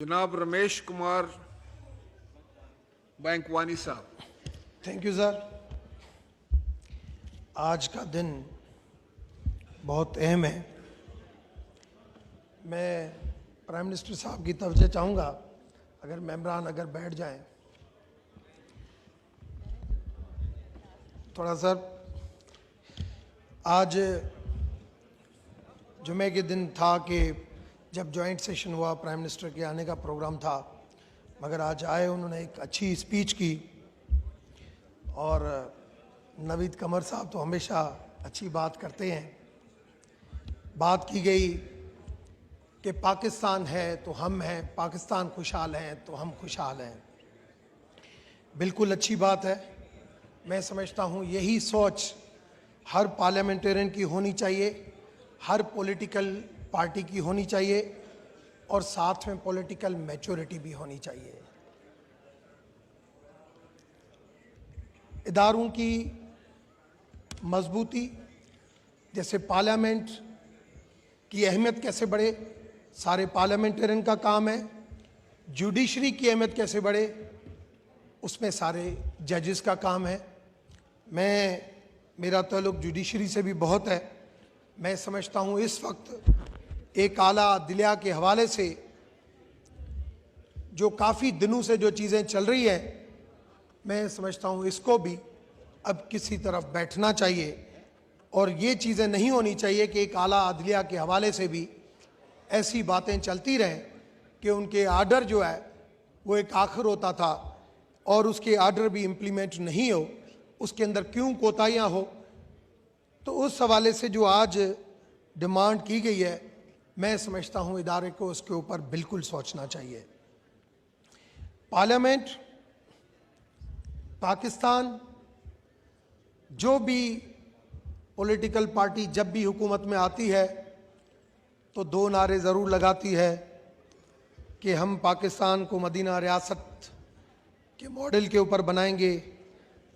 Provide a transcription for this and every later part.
जनाब रमेश कुमार बैंकवानी साहब। Thank you sir. आज का दिन बहुत अहम है। मैं प्राइम मिनिस्टर साहब की तरफ से चाहूँगा अगर मेंबरान अगर बैठ जाएं थोड़ा सर। आज जुमे के दिन था कि जब जॉइंट सेशन हुआ, प्राइम मिनिस्टर के आने का प्रोग्राम था, मगर आज आए, उन्होंने एक अच्छी स्पीच की। और नवीद कमर साहब तो हमेशा अच्छी बात करते हैं। बात की गई कि पाकिस्तान है तो हम हैं, पाकिस्तान खुशहाल हैं तो हम खुशहाल हैं। बिल्कुल अच्छी बात है। मैं समझता हूँ यही सोच हर पार्लियामेंटेरियन की होनी चाहिए, हर पॉलिटिकल पार्टी की होनी चाहिए और साथ में पॉलिटिकल मैच्योरिटी भी होनी चाहिए। इदारों की मजबूती, जैसे पार्लियामेंट की अहमियत कैसे बढ़े, सारे पार्लियामेंटेरियन का काम है। जुडिशरी की अहमियत कैसे बढ़े, उसमें सारे जजेस का काम है। मेरा ताल्लुक जुडिशरी से भी बहुत है। मैं समझता हूँ इस वक्त एक आला अदलिया के हवाले से जो काफ़ी दिनों से जो चीज़ें चल रही हैं, मैं समझता हूँ इसको भी अब किसी तरफ बैठना चाहिए। और ये चीज़ें नहीं होनी चाहिए कि एक आला अदलिया के हवाले से भी ऐसी बातें चलती रहें कि उनके आर्डर जो है वो एक आखिर होता था और उसके आर्डर भी इम्प्लीमेंट नहीं हो, उसके अंदर क्यों कोताहियाँ हो। तो उस हवाले से जो आज डिमांड की गई है, मैं समझता हूँ इदारे को उसके ऊपर बिल्कुल सोचना चाहिए। पार्लियामेंट, पाकिस्तान, जो भी पॉलिटिकल पार्टी जब भी हुकूमत में आती है तो दो नारे ज़रूर लगाती है कि हम पाकिस्तान को मदीना रियासत के मॉडल के ऊपर बनाएंगे,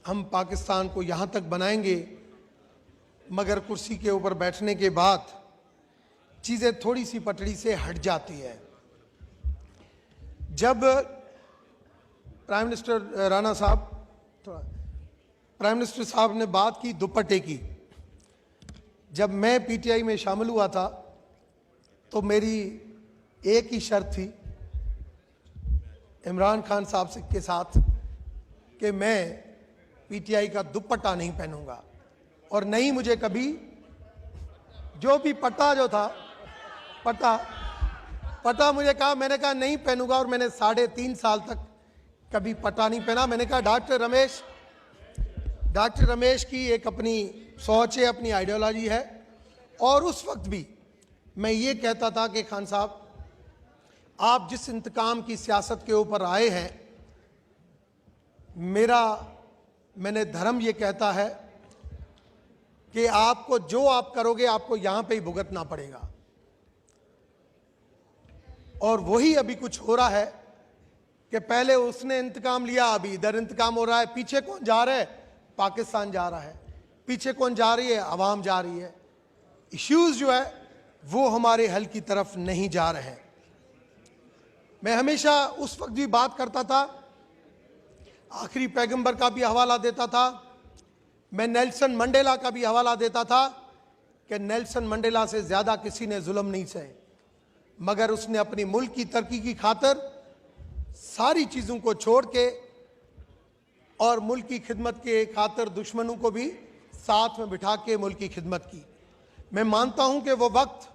हम पाकिस्तान को यहाँ तक बनाएंगे। मगर कुर्सी के ऊपर बैठने के बाद चीज़ें थोड़ी सी पटड़ी से हट जाती है। जब प्राइम मिनिस्टर राणा साहब, प्राइम मिनिस्टर साहब ने बात की दुपट्टे की, जब मैं पीटीआई में शामिल हुआ था तो मेरी एक ही शर्त थी इमरान खान साहब के साथ कि मैं पीटीआई का दुपट्टा नहीं पहनूंगा। और नहीं, मुझे कभी जो भी पट्टा जो था, पट्टा मुझे कहा, मैंने कहा नहीं पहनूंगा। और मैंने 3.5 साल तक कभी पट्टा नहीं पहना। मैंने कहा डॉक्टर रमेश की एक अपनी सोच है, अपनी आइडियोलॉजी है। और उस वक्त भी मैं ये कहता था कि खान साहब, आप जिस इंतकाम की सियासत के ऊपर आए हैं, मैंने धर्म ये कहता है कि आपको जो आप करोगे आपको यहां पे ही भुगतना पड़ेगा। और वही अभी कुछ हो रहा है कि पहले उसने इंतकाम लिया, अभी इधर इंतकाम हो रहा है। पीछे कौन जा रहा है? पाकिस्तान जा रहा है। पीछे कौन जा रही है? अवाम जा रही है। इश्यूज जो है वो हमारे हल की तरफ नहीं जा रहे हैं। मैं हमेशा उस वक्त भी बात करता था, आखिरी पैगंबर का भी हवाला देता था, मैं नेल्सन मंडेला का भी हवाला देता था कि नेल्सन मंडेला से ज़्यादा किसी ने जुल्म नहीं सहे, मगर उसने अपनी मुल्क की तरक्की की खातिर सारी चीज़ों को छोड़ के और मुल्क की खिदमत के खातिर दुश्मनों को भी साथ में बिठा के मुल्क की खिदमत की। मैं मानता हूं कि वो वक्त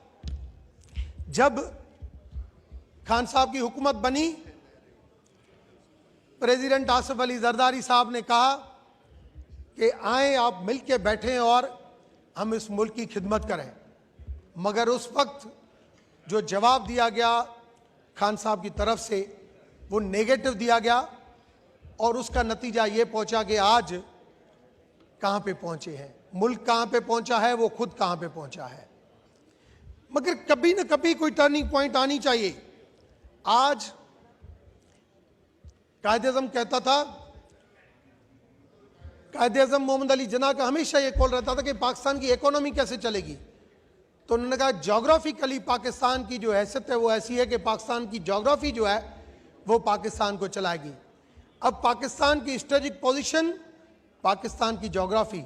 जब खान साहब की हुकूमत बनी, प्रेसिडेंट आसिफ अली जरदारी साहब ने कहा कि आए आप मिल के बैठें और हम इस मुल्क की खिदमत करें। मगर उस वक्त जो जवाब दिया गया खान साहब की तरफ से वो नेगेटिव दिया गया और उसका नतीजा ये पहुंचा कि आज कहाँ पे पहुंचे हैं, मुल्क कहाँ पे पहुंचा है, वो खुद कहाँ पे पहुंचा है। मगर कभी न कभी कोई टर्निंग पॉइंट आनी चाहिए। आज कायद-ए-आज़म कहता था, कायद-ए-आज़म मोहम्मद अली जिन्ना का हमेशा ये कॉल रहता था कि पाकिस्तान की इकोनॉमी कैसे चलेगी। तो उन्होंने कहा ज्योग्राफिकली पाकिस्तान की जो हैसियत है वो ऐसी है कि पाकिस्तान की ज्योग्राफी जो है वो पाकिस्तान को चलाएगी। अब पाकिस्तान की स्ट्रेटेजिक पोजीशन, पाकिस्तान की ज्योग्राफी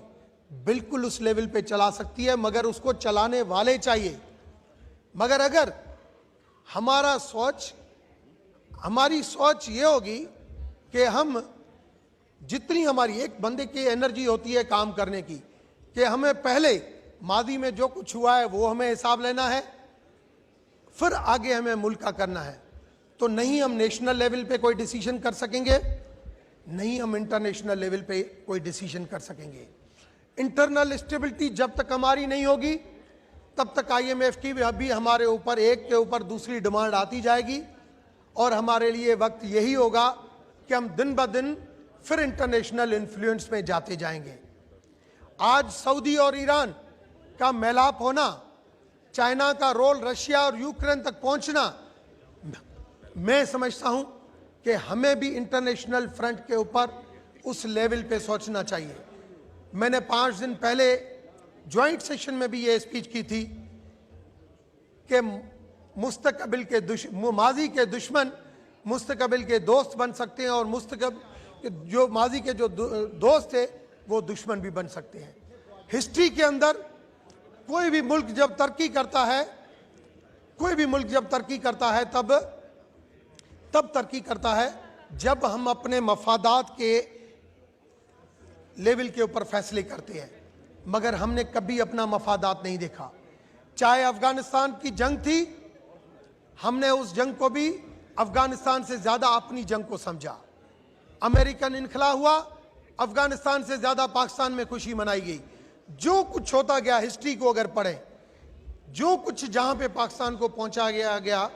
बिल्कुल उस लेवल पे चला सकती है, मगर उसको चलाने वाले चाहिए। मगर अगर हमारी सोच ये होगी कि हम जितनी हमारी एक बंदे की एनर्जी होती है काम करने की, कि हमें पहले मादी में जो कुछ हुआ है वो हमें हिसाब लेना है, फिर आगे हमें मुल्क का करना है, तो नहीं हम नेशनल लेवल पे कोई डिसीजन कर सकेंगे, नहीं हम इंटरनेशनल लेवल पे कोई डिसीजन कर सकेंगे। इंटरनल स्टेबिलिटी जब तक हमारी नहीं होगी तब तक IMF की भी हमारे ऊपर एक के ऊपर दूसरी डिमांड आती जाएगी, और हमारे लिए वक्त यही होगा कि हम दिन ब दिन फिर इंटरनेशनल इन्फ्लुएंस में जाते जाएंगे। आज सऊदी और ईरान का मेलाप होना, चाइना का रोल, रशिया और यूक्रेन तक पहुंचना, मैं समझता हूं कि हमें भी इंटरनेशनल फ्रंट के ऊपर उस लेवल पे सोचना चाहिए। मैंने 5 दिन पहले ज्वाइंट सेशन में भी ये स्पीच की थी कि मुस्तकबिल के माजी के दुश्मन मुस्तकबिल के दोस्त बन सकते हैं, और जो माजी के जो दोस्त थे वो दुश्मन भी बन सकते हैं। हिस्ट्री के अंदर कोई भी मुल्क जब तरक्की करता है तब तरक्की करता है जब हम अपने मफादात के लेवल के ऊपर फैसले करते हैं, मगर हमने कभी अपना मफादात नहीं देखा। चाहे अफगानिस्तान की जंग थी, हमने उस जंग को भी अफगानिस्तान से ज्यादा अपनी जंग को समझा। अमेरिकन इनखला हुआ, अफगानिस्तान से ज्यादा पाकिस्तान में खुशी मनाई गई। जो कुछ होता गया, हिस्ट्री को अगर पढ़ें, जो कुछ जहां पे पाकिस्तान को पहुंचा गया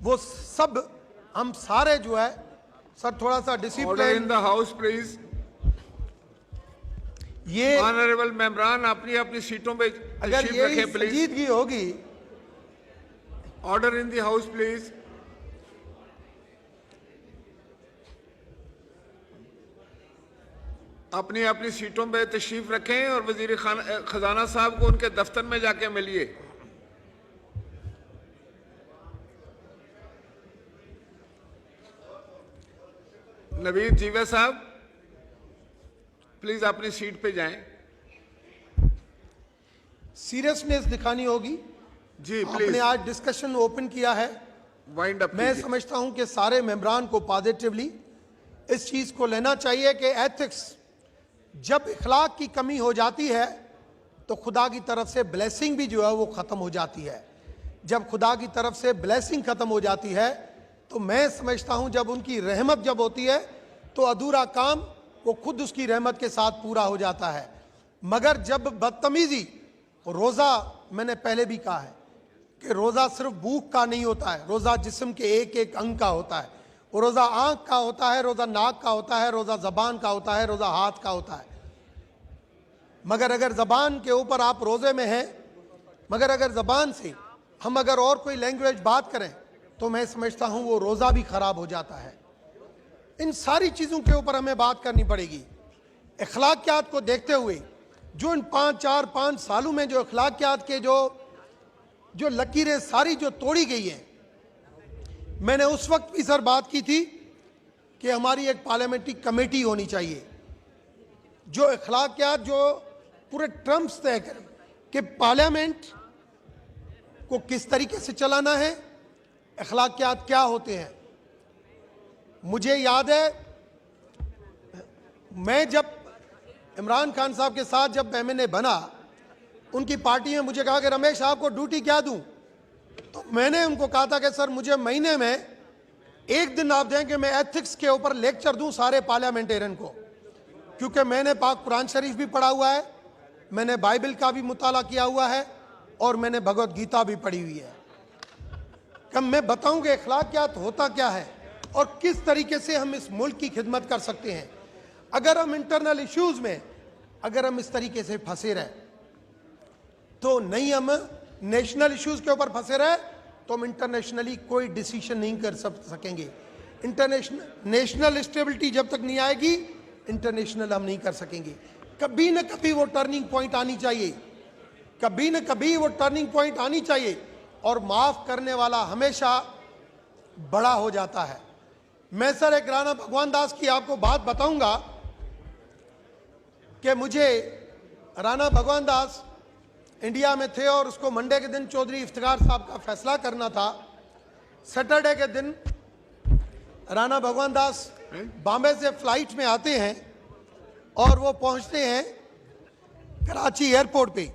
वो सब हम सारे जो है, सर थोड़ा सा discipline in the house please. ये ऑनरेबल मेंबरान अपनी अपनी सीटों पे अगर तशरीफ ये रखें प्लीज। संजीदगी होगी, order in the house please. अपनी अपनी सीटों पे तशरीफ रखें और वजीर खजाना साहब को उनके दफ्तर में जाके मिलिए। नवीद जीवा साहब प्लीज अपनी सीट पे जाएं। सीरियसनेस दिखानी होगी जी आपने प्लीज आज डिस्कशन ओपन किया है। Wind up. मैं समझता हूं कि सारे मेंबरान को पॉजिटिवली इस चीज को लेना चाहिए कि एथिक्स, जब इखलाक की कमी हो जाती है तो खुदा की तरफ से ब्लेसिंग भी जो है वो खत्म हो जाती है। जब खुदा की तरफ से ब्लेसिंग खत्म हो जाती है तो मैं समझता हूं जब उनकी रहमत जब होती है तो अधूरा काम वो खुद उसकी रहमत के साथ पूरा हो जाता है। मगर जब बदतमीजी, रोज़ा मैंने पहले भी कहा है कि रोज़ा सिर्फ भूख का नहीं होता है, रोज़ा जिस्म के एक एक अंग का होता है। वो रोज़ा आँख का होता है, रोज़ा नाक का होता है, रोज़ा ज़बान का होता है, रोज़ा हाथ का होता है। मगर अगर ज़बान के ऊपर आप रोज़े में हैं, मगर अगर ज़बान से हम अगर और कोई लैंग्वेज बात करें तो मैं समझता हूँ वो रोज़ा भी ख़राब हो जाता है। इन सारी चीज़ों के ऊपर हमें बात करनी पड़ेगी। अखलाकियात को देखते हुए जो इन 4-5 सालों में जो अखलाकियात के जो लकीरें सारी जो तोड़ी गई हैं, मैंने उस वक्त भी सर बात की थी कि हमारी एक पार्लियामेंट्री कमेटी होनी चाहिए जो अखलाकियात जो पूरे टर्म्स तय करें कि पार्लियामेंट को किस तरीके से चलाना है, अखलाकियात क्या होते हैं। मुझे याद है मैं जब इमरान खान साहब के साथ जब MNA बना, उनकी पार्टी में मुझे कहा कि रमेश आपको ड्यूटी क्या दूं, तो मैंने उनको कहा था कि सर मुझे महीने में एक दिन आप दें कि मैं एथिक्स के ऊपर लेक्चर दूं सारे पार्लियामेंटेरियन को, क्योंकि मैंने पाक कुरान शरीफ भी पढ़ा हुआ है, मैंने बाइबल का भी मुताला किया हुआ है और मैंने भगवत गीता भी पढ़ी हुई है। कब मैं बताऊं कि अखलाकियात होता क्या है और किस तरीके से हम इस मुल्क की खिदमत कर सकते हैं। अगर हम इंटरनल इश्यूज में अगर हम इस तरीके से फंसे रहे तो नहीं, हम नेशनल इश्यूज के ऊपर फंसे रहे तो हम इंटरनेशनली कोई डिसीजन नहीं कर सकेंगे। नेशनल स्टेबिलिटी जब तक नहीं आएगी इंटरनेशनल हम नहीं कर सकेंगे। कभी न कभी वो टर्निंग पॉइंट आनी चाहिए कभी न कभी वो टर्निंग पॉइंट आनी चाहिए, और माफ करने वाला हमेशा बड़ा हो जाता है। मैं सर एक राणा भगवान दास की आपको बात बताऊंगा कि मुझे राणा भगवान दास इंडिया में थे और उसको मंडे के दिन चौधरी इफ्तिखार साहब का फैसला करना था। सैटरडे के दिन राणा भगवान दास बॉम्बे से फ्लाइट में आते हैं और वो पहुंचते हैं कराची एयरपोर्ट पे।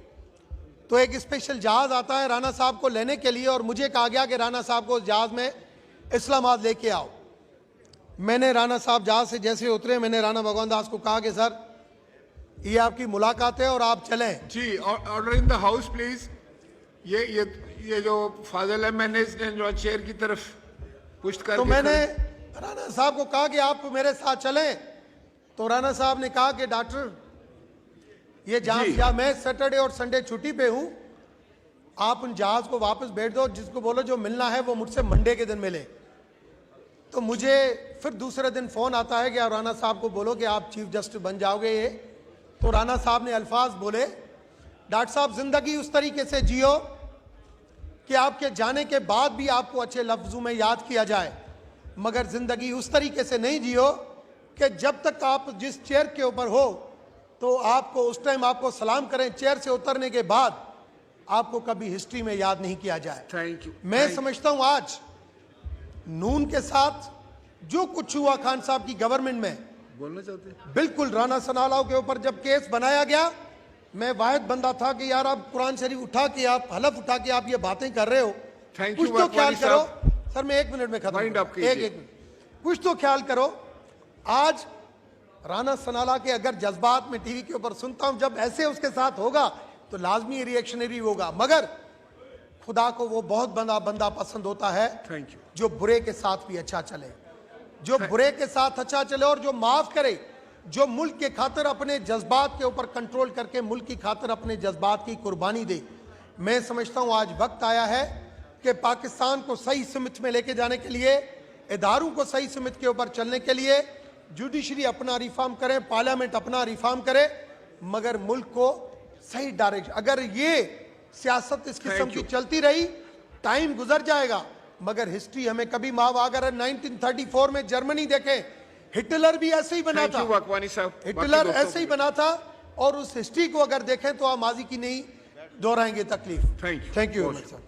तो एक स्पेशल जहाज आता है राणा साहब को लेने के लिए, और मुझे कहा गया कि राणा साहब को उस जहाज में इस्लामाबाद लेके आओ। मैंने राणा साहब जहाज से जैसे उतरे, मैंने राणा भगवान दास को कहा कि सर ये आपकी मुलाकात है और आप चलें। जी, order in the house please. ये जो फाजिल है, मैंने इसने जो चेयर की तरफ पुष्ट कर, तो मैंने राणा साहब को कहा कि आप मेरे साथ चलें। तो राणा साहब ने कहा कि डॉक्टर ये जहाज, या मैं सैटरडे और संडे छुट्टी पे हूं, आप उन जहाज को वापस भेज दो, जिसको बोलो जो मिलना है वो मुझसे मंडे के दिन मिले। तो मुझे फिर दूसरे दिन फोन आता है कि आप राणा साहब को बोलो कि आप चीफ जस्टिस बन जाओगे ये। तो राणा साहब ने अल्फाज बोले, डॉक्टर साहब जिंदगी उस तरीके से जियो कि आपके जाने के बाद भी आपको अच्छे लफ्जों में याद किया जाए, मगर जिंदगी उस तरीके से नहीं जियो कि जब तक आप जिस चेयर के ऊपर हो तो आपको उस टाइम आपको सलाम करें, चेयर से उतरने के बाद आपको कभी हिस्ट्री में याद नहीं किया जाए। Thank you. मैं समझता हूं आज नून के साथ जो कुछ हुआ खान साहब की गवर्नमेंट में, बोलना चाहते हैं? बिल्कुल राणा सनालाओ के ऊपर जब केस बनाया गया, मैं वाहिद बंदा था कि यार आप कुरान शरीफ उठा के, आप हलफ उठा के आप ये बातें कर रहे हो, थैंक कुछ यू तो ख्याल वाकवानी करो। सर मैं 1 मिनट में खत्म Wind up करूंगा। एक मिनट, कुछ तो ख्याल करो। आज राणा सनाला के अगर जज्बात में टीवी के ऊपर सुनता हूं, जब ऐसे उसके साथ होगा तो लाजमी रिएक्शनरी होगा, मगर खुदा को वो बहुत बंदा पसंद होता है थैंक यू। जो बुरे के साथ भी अच्छा चले, जो बुरे के साथ अच्छा चले, और जो माफ करे, जो मुल्क के खातिर अपने जज्बात के ऊपर कंट्रोल करके मुल्क की खातिर अपने जज्बात की कुर्बानी दे। मैं समझता हूं आज वक्त आया है कि पाकिस्तान को सही सिमत में लेके जाने के लिए, इदारों को सही सिमत के ऊपर चलने के लिए जुडिशरी अपना रिफॉर्म करे, पार्लियामेंट अपना रिफॉर्म करे, मगर मुल्क को सही डायरेक्शन। अगर ये सियासत इस किस्म की चलती रही, टाइम गुजर जाएगा, मगर हिस्ट्री हमें कभी माफ। अगर 1934 में जर्मनी देखें, हिटलर भी ऐसे ही बना था, वाकवानी साहब, हिटलर ऐसे ही बना था, और उस हिस्ट्री को अगर देखें तो आप माजी की नहीं दोहराएंगे तकलीफ। Thank you. Thank you sir.